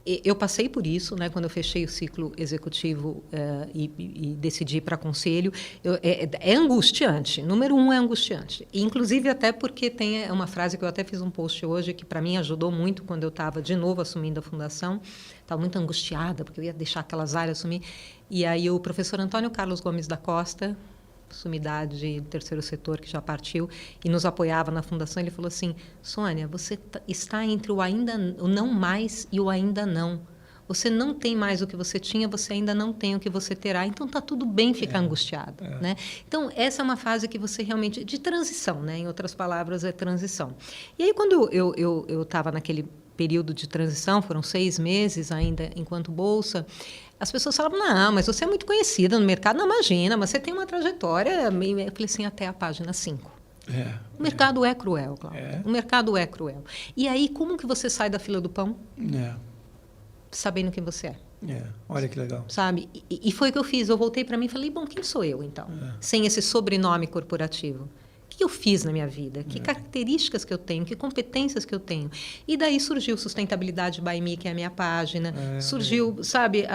eu passei por isso, né, quando eu fechei o ciclo executivo e decidi ir para conselho. É angustiante. Número 1 é angustiante. E, inclusive, até porque tem uma frase que eu até fiz um post hoje, que para mim ajudou muito quando eu estava de novo assumindo a fundação. Estava muito angustiada, porque eu ia deixar aquelas áreas assumir. E aí o professor Antônio Carlos Gomes da Costa, sumidade do terceiro setor, que já partiu e nos apoiava na fundação, ele falou assim: Sônia, você está entre o não mais e o ainda não. Você não tem mais o que você tinha, você ainda não tem o que você terá. Então, está tudo bem ficar angustiado. Né? Então, essa é uma fase que você realmente... de transição, né? Em outras palavras, é transição. E aí, quando eu estava naquele período de transição, foram 6 meses ainda enquanto bolsa, as pessoas falavam: não, mas você é muito conhecida no mercado. Não, imagina, mas você tem uma trajetória... Eu falei assim, até a página 5. O mercado é cruel, Cláudio. O mercado é cruel. E aí, como que você sai da fila do pão? Sabendo quem você é. Olha que legal. Sabe? E foi o que eu fiz. Eu voltei para mim e falei: bom, quem sou eu, então? Sem esse sobrenome corporativo. O que eu fiz na minha vida? Que características que eu tenho? Que competências que eu tenho? E daí surgiu Sustentabilidade by Me, que é a minha página. Surgiu, sabe,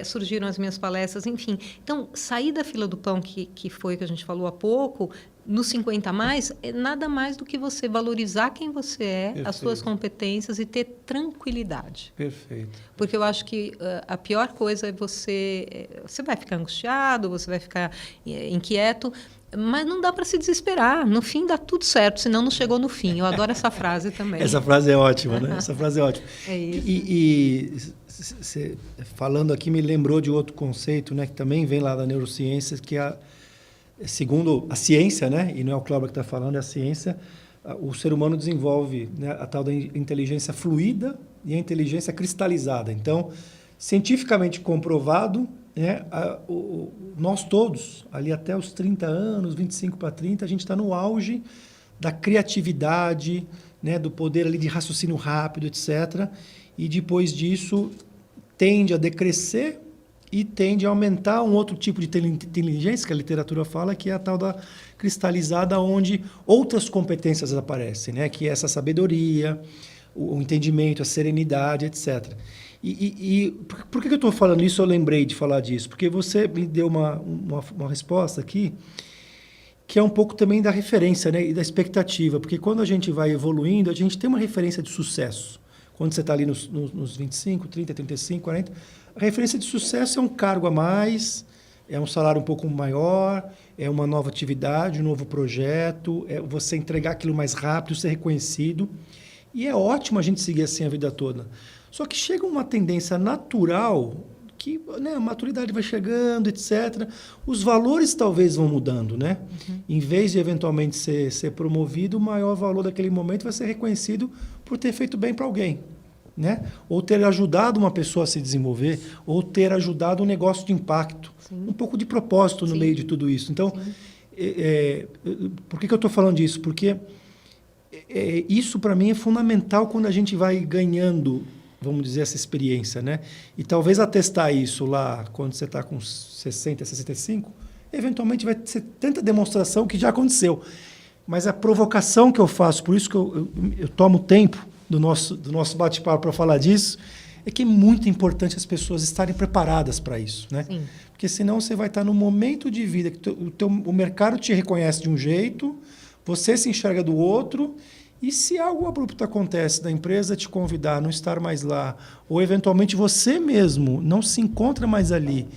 surgiram as minhas palestras, enfim. Então, sair da fila do pão, que foi que a gente falou há pouco, no 50 mais, é nada mais do que você valorizar quem você é, Perfeito. As suas competências e ter tranquilidade. Perfeito. Porque eu acho que a pior coisa é você vai ficar angustiado, você vai ficar inquieto, mas não dá para se desesperar. No fim dá tudo certo, senão não chegou no fim. Eu adoro essa frase também. Essa frase é ótima, né? Essa frase é ótima. É isso. E você falando aqui me lembrou de outro conceito, né, que também vem lá da neurociência, que é segundo a ciência, né, e não é o Cláudio que está falando, é a ciência, o ser humano desenvolve, né, a tal da inteligência fluida e a inteligência cristalizada. Então, cientificamente comprovado, né, nós todos, ali até os 30 anos, 25 para 30, a gente está no auge da criatividade, né, do poder ali de raciocínio rápido, etc. E depois disso tende a decrescer e tende a aumentar um outro tipo de inteligência que a literatura fala, que é a tal da cristalizada, onde outras competências aparecem, né? Que é essa sabedoria, o entendimento, a serenidade, etc. E por que eu estou falando isso? Eu lembrei de falar disso, porque você me deu uma resposta aqui, que é um pouco também da referência, né? E da expectativa, porque quando a gente vai evoluindo, a gente tem uma referência de sucesso. Quando você está ali nos 25, 30, 35, 40... A referência de sucesso é um cargo a mais, é um salário um pouco maior, é uma nova atividade, um novo projeto, é você entregar aquilo mais rápido, ser reconhecido. E é ótimo a gente seguir assim a vida toda. Só que chega uma tendência natural que, né, a maturidade vai chegando, etc. Os valores talvez vão mudando, né? Em vez de eventualmente ser promovido, o maior valor daquele momento vai ser reconhecido por ter feito bem para alguém. Né? Ou ter ajudado uma pessoa a se desenvolver, ou ter ajudado um negócio de impacto. Sim. Um pouco de propósito no meio de tudo isso. Então, por que eu estou falando disso? Porque isso, para mim, é fundamental quando a gente vai ganhando, vamos dizer, essa experiência. Né? E talvez atestar isso lá, quando você está com 60, 65, eventualmente vai ser tanta demonstração que já aconteceu. Mas a provocação que eu faço, por isso que eu tomo tempo do nosso bate-papo para falar disso, é que é muito importante as pessoas estarem preparadas para isso. Né? Sim. Porque senão você vai estar num momento de vida que o mercado te reconhece de um jeito, você se enxerga do outro, e se algo abrupto acontece da empresa te convidar a não estar mais lá, ou eventualmente você mesmo não se encontra mais ali,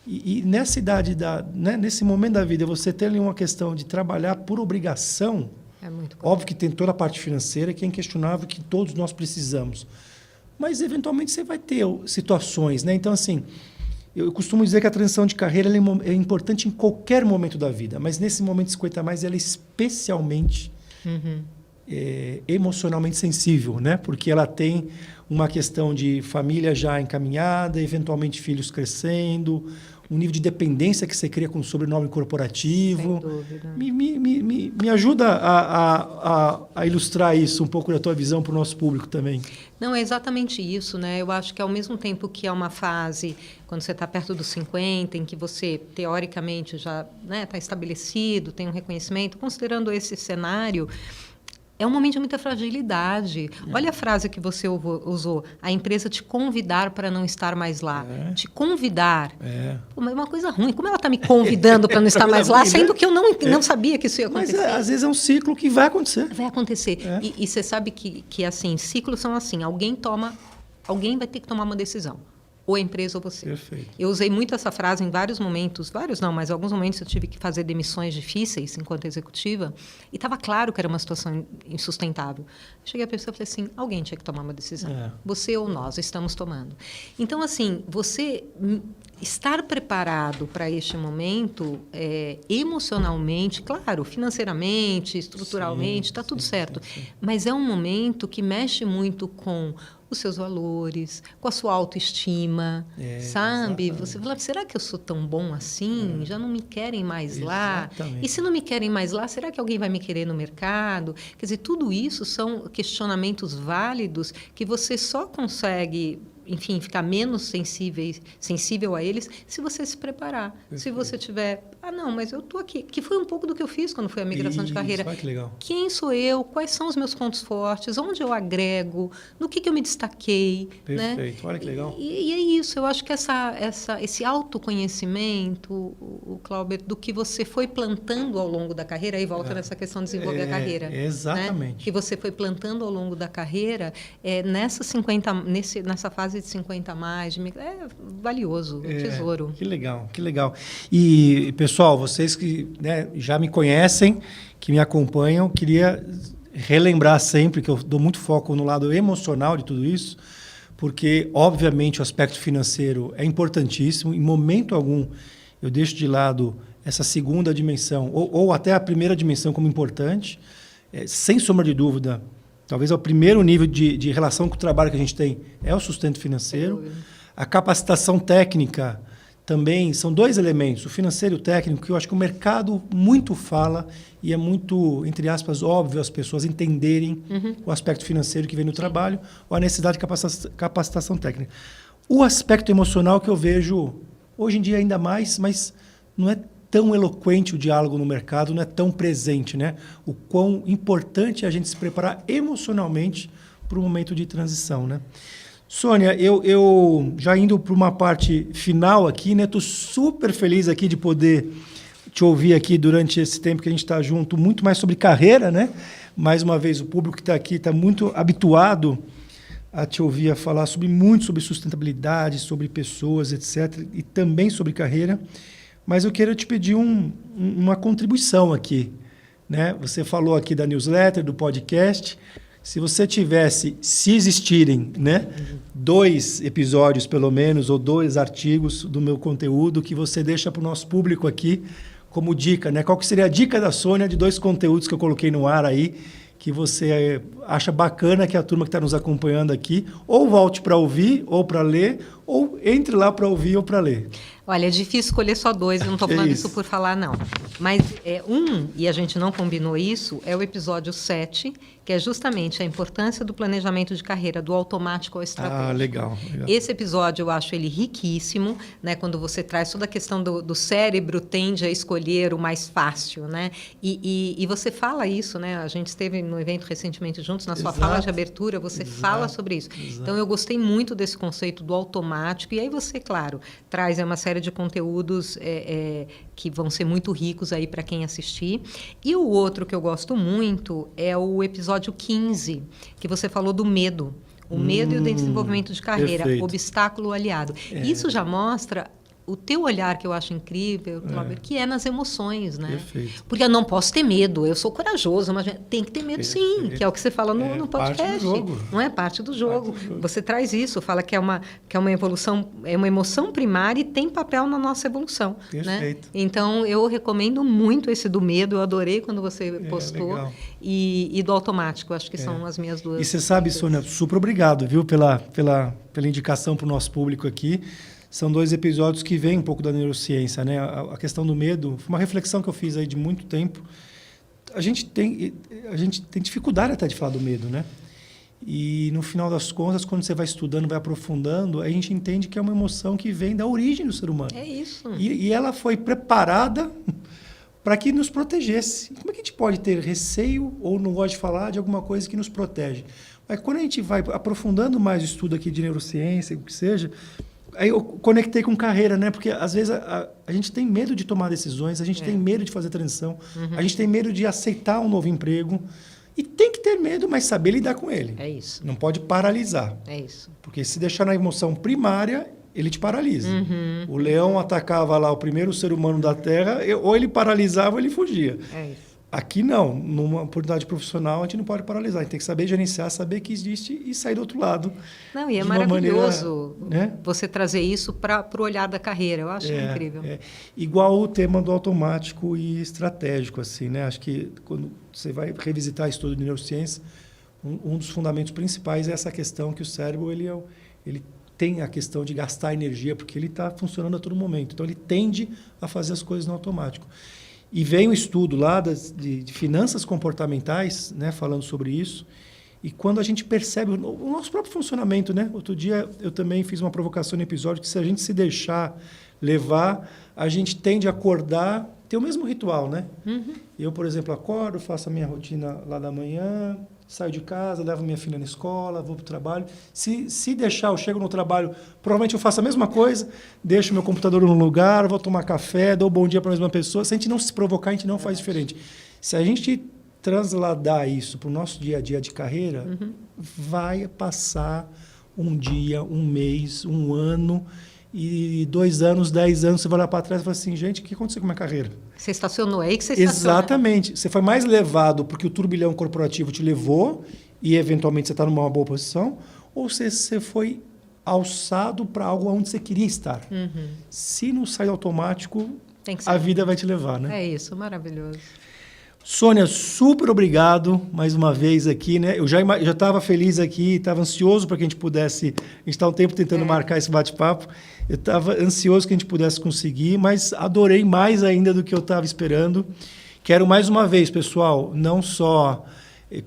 e nessa idade, né, nesse momento da vida, você ter ali uma questão de trabalhar por obrigação. É muito óbvio que tem toda a parte financeira que é inquestionável, que todos nós precisamos. Mas, eventualmente, você vai ter situações. Né? Então, assim, eu costumo dizer que a transição de carreira é importante em qualquer momento da vida, mas nesse momento de 50 mais, ela é especialmente emocionalmente sensível, né? Porque ela tem uma questão de família já encaminhada, eventualmente filhos crescendo, um nível de dependência que você cria com o sobrenome corporativo. Sem dúvida. Me ajuda a ilustrar isso um pouco da tua visão para o nosso público também. Não, é exatamente isso, né? Eu acho que ao mesmo tempo que é uma fase, quando você está perto dos 50, em que você, teoricamente, já está estabelecido, tem um reconhecimento, considerando esse cenário, É um momento de muita fragilidade. Olha a frase que você usou. A empresa te convidar para não estar mais lá. Te convidar. Pô, mas é uma coisa ruim. Como ela está me convidando para não estar mais lá, sendo que eu não sabia que isso ia acontecer? Mas às vezes é um ciclo que vai acontecer. Vai acontecer. E você sabe que assim, ciclos são assim. Alguém vai ter que tomar uma decisão. Ou a empresa ou você. Perfeito. Eu usei muito essa frase em vários momentos, vários não, mas alguns momentos eu tive que fazer demissões difíceis enquanto executiva, e estava claro que era uma situação insustentável. Cheguei à pessoa e falei assim, alguém tinha que tomar uma decisão. Você ou nós estamos tomando. Então, assim, você estar preparado para este momento, emocionalmente, claro, financeiramente, estruturalmente, está tudo certo. Sim. Mas é um momento que mexe muito com os seus valores, com a sua autoestima, sabe? Exatamente. Você fala, será que eu sou tão bom assim? Já não me querem mais lá? E se não me querem mais lá, será que alguém vai me querer no mercado? Quer dizer, tudo isso são questionamentos válidos que você só consegue, enfim, ficar menos sensível a eles se você se preparar. Perfeito. Se você tiver, não, mas eu estou aqui. Que foi um pouco do que eu fiz quando foi a migração de carreira. Que legal. Quem sou eu? Quais são os meus pontos fortes? Onde eu agrego? No que eu me destaquei? Perfeito. Né? Olha que legal. E é isso. Eu acho que esse autoconhecimento, o Clauber, do que você foi plantando ao longo da carreira, aí volta nessa questão de desenvolver a carreira. Exatamente. Né? Que você foi plantando ao longo da carreira, nessa fase de 50 a mais, é valioso, tesouro. Que legal, que legal. E, pessoal, vocês que já me conhecem, que me acompanham, queria relembrar sempre que eu dou muito foco no lado emocional de tudo isso, porque, obviamente, o aspecto financeiro é importantíssimo. Em momento algum, eu deixo de lado essa segunda dimensão, ou até a primeira dimensão como importante. Sem sombra de dúvida, talvez é o primeiro nível de relação com o trabalho que a gente tem é o sustento financeiro. A capacitação técnica também são dois elementos, o financeiro e o técnico, que eu acho que o mercado muito fala e é muito, entre aspas, óbvio as pessoas entenderem o aspecto financeiro que vem no trabalho ou a necessidade de capacitação técnica. O aspecto emocional que eu vejo hoje em dia ainda mais, mas não é tão eloquente o diálogo no mercado, não é tão presente, né? O quão importante é a gente se preparar emocionalmente para o momento de transição, né? Sônia, eu já indo para uma parte final aqui, né? Estou super feliz aqui de poder te ouvir aqui durante esse tempo que a gente está junto, muito mais sobre carreira, né? Mais uma vez, o público que está aqui está muito habituado a te ouvir a falar muito sobre sustentabilidade, sobre pessoas, etc., e também sobre carreira. Mas eu quero te pedir uma contribuição aqui, né? Você falou aqui da newsletter, do podcast. Se você tivesse, se existirem, né, 2 episódios, pelo menos, ou 2 artigos do meu conteúdo que você deixa para o nosso público aqui como dica, né? Qual que seria a dica da Sônia de 2 conteúdos que eu coloquei no ar aí, que você acha bacana que a turma que está nos acompanhando aqui ou volte para ouvir ou para ler, ou entre lá para ouvir ou para ler? Olha, é difícil escolher só 2, eu não estou falando isso por falar, não. Mas e a gente não combinou isso, é o episódio 7, que é justamente a importância do planejamento de carreira, do automático ao estratégico. Legal. Esse episódio eu acho ele riquíssimo, né? Quando você traz toda a questão do cérebro tende a escolher o mais fácil, né? E você fala isso, né? A gente esteve no evento recentemente juntos, na sua fala de abertura, você fala sobre isso. Então, eu gostei muito desse conceito do automático, e aí você, claro, traz uma série de conteúdos que vão ser muito ricos aí para quem assistir. E o outro que eu gosto muito é o episódio 15, que você falou do medo. O medo e o desenvolvimento de carreira, perfeito. Obstáculo aliado. Isso já mostra o teu olhar, que eu acho incrível, Clauber, que é nas emoções, né? Perfeito. Porque eu não posso ter medo, eu sou corajoso, mas tem que ter medo sim, que é o que você fala no podcast. Parte do jogo. Não é parte do jogo. Você traz isso, fala que é uma evolução, é uma emoção primária e tem papel na nossa evolução. Perfeito. Né? Então, eu recomendo muito esse do medo, eu adorei quando você postou, e do automático, acho que são as minhas 2. E você sabe, Sônia, super obrigado, viu, pela indicação para o nosso público aqui. São 2 episódios que vêm um pouco da neurociência, né? A questão do medo foi uma reflexão que eu fiz aí de muito tempo. A gente tem dificuldade até de falar do medo, né? E no final das contas, quando você vai estudando, vai aprofundando, a gente entende que é uma emoção que vem da origem do ser humano. É isso. E ela foi preparada para que nos protegesse. Como é que a gente pode ter receio ou não gosta de falar de alguma coisa que nos protege? Mas quando a gente vai aprofundando mais o estudo aqui de neurociência, o que seja, aí eu conectei com carreira, né? Porque às vezes a gente tem medo de tomar decisões, a gente tem medo de fazer transição, a gente tem medo de aceitar um novo emprego. E tem que ter medo, mas saber lidar com ele. É isso. Não pode paralisar. É isso. Porque se deixar na emoção primária, ele te paralisa. O leão atacava lá o primeiro ser humano da Terra, ou ele paralisava ou ele fugia. É isso. Aqui não. Numa oportunidade profissional, a gente não pode paralisar. A gente tem que saber gerenciar, saber que existe e sair do outro lado. Não, e é maravilhoso você trazer isso para o olhar da carreira. Eu acho incrível. Igual o tema do automático e estratégico, assim, né? Acho que quando você vai revisitar o estudo de neurociência, um dos fundamentos principais é essa questão que o cérebro ele tem a questão de gastar energia, porque ele está funcionando a todo momento. Então, ele tende a fazer as coisas no automático. E vem um estudo lá de finanças comportamentais, né, falando sobre isso. E quando a gente percebe o nosso próprio funcionamento, né? Outro dia eu também fiz uma provocação no episódio que se a gente se deixar levar, a gente tende a acordar, ter o mesmo ritual, né? Eu, por exemplo, acordo, faço a minha rotina lá da manhã, saio de casa, levo minha filha na escola, vou para o trabalho. Se deixar, eu chego no trabalho, provavelmente eu faço a mesma coisa, deixo meu computador no lugar, vou tomar café, dou bom dia para a mesma pessoa. Se a gente não se provocar, a gente não faz diferente. Se a gente transladar isso para o nosso dia a dia de carreira, vai passar um dia, um mês, um ano, e 2 anos, 10 anos, você vai olhar para trás e fala assim, gente, o que aconteceu com a minha carreira? Você estacionou, é aí que você estaciona. Exatamente. Você foi mais levado porque o turbilhão corporativo te levou e, eventualmente, você está numa boa posição, ou você foi alçado para algo onde você queria estar. Se não sai automático, a vida vai te levar, né? É isso, maravilhoso. Sônia, super obrigado mais uma vez aqui, né? Eu já estava feliz aqui, estava ansioso para que a gente pudesse... A gente está um tempo tentando marcar esse bate-papo. Eu estava ansioso que a gente pudesse conseguir, mas adorei mais ainda do que eu estava esperando. Quero mais uma vez, pessoal, não só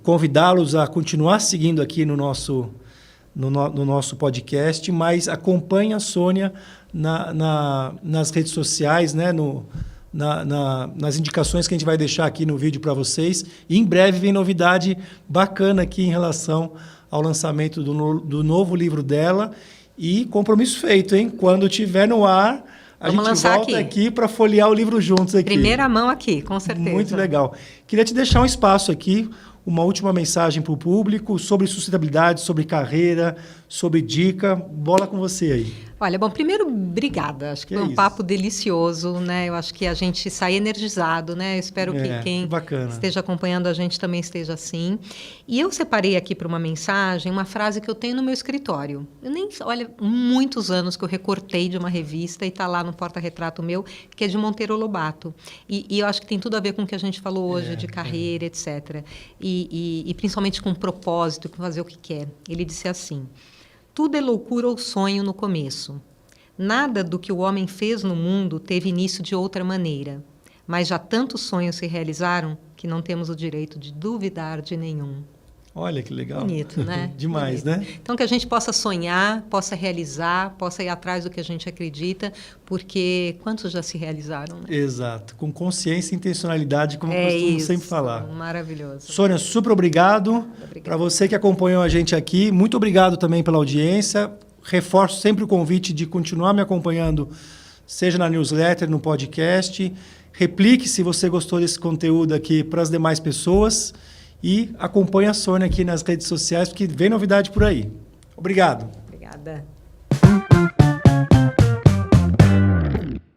convidá-los a continuar seguindo aqui no nosso podcast, mas acompanhe a Sônia nas redes sociais, né? Nas indicações que a gente vai deixar aqui no vídeo para vocês. E em breve vem novidade bacana aqui em relação ao lançamento do novo livro dela. E compromisso feito, hein? Quando estiver no ar, a gente volta aqui para folhear o livro juntos aqui. Primeira mão aqui, com certeza. Muito legal. Queria te deixar um espaço aqui, uma última mensagem para o público sobre sustentabilidade, sobre carreira, sobre dica. Bola com você aí. Olha, bom, primeiro, obrigada. Acho que foi um papo delicioso, né? Eu acho que a gente sai energizado, né? Eu espero que quem esteja acompanhando a gente também esteja assim. E eu separei aqui para uma mensagem, uma frase que eu tenho no meu escritório. Olha, muitos anos que eu recortei de uma revista e está lá no porta-retrato meu, que é de Monteiro Lobato. E eu acho que tem tudo a ver com o que a gente falou hoje, de carreira, etc. E principalmente com propósito, com fazer o que quer. Ele disse assim: tudo é loucura ou sonho no começo. Nada do que o homem fez no mundo teve início de outra maneira. Mas já tantos sonhos se realizaram que não temos o direito de duvidar de nenhum. Olha que legal. Bonito, né? Demais, bonito, né? Então, que a gente possa sonhar, possa realizar, possa ir atrás do que a gente acredita, porque quantos já se realizaram, né? Exato. Com consciência e intencionalidade, como eu costumo sempre falar. Maravilhoso. Sônia, super obrigado. Para você que acompanhou a gente aqui, muito obrigado também pela audiência. Reforço sempre o convite de continuar me acompanhando, seja na newsletter, no podcast. Replique se você gostou desse conteúdo aqui para as demais pessoas. E acompanhe a Sônia aqui nas redes sociais, porque vem novidade por aí. Obrigado. Obrigada.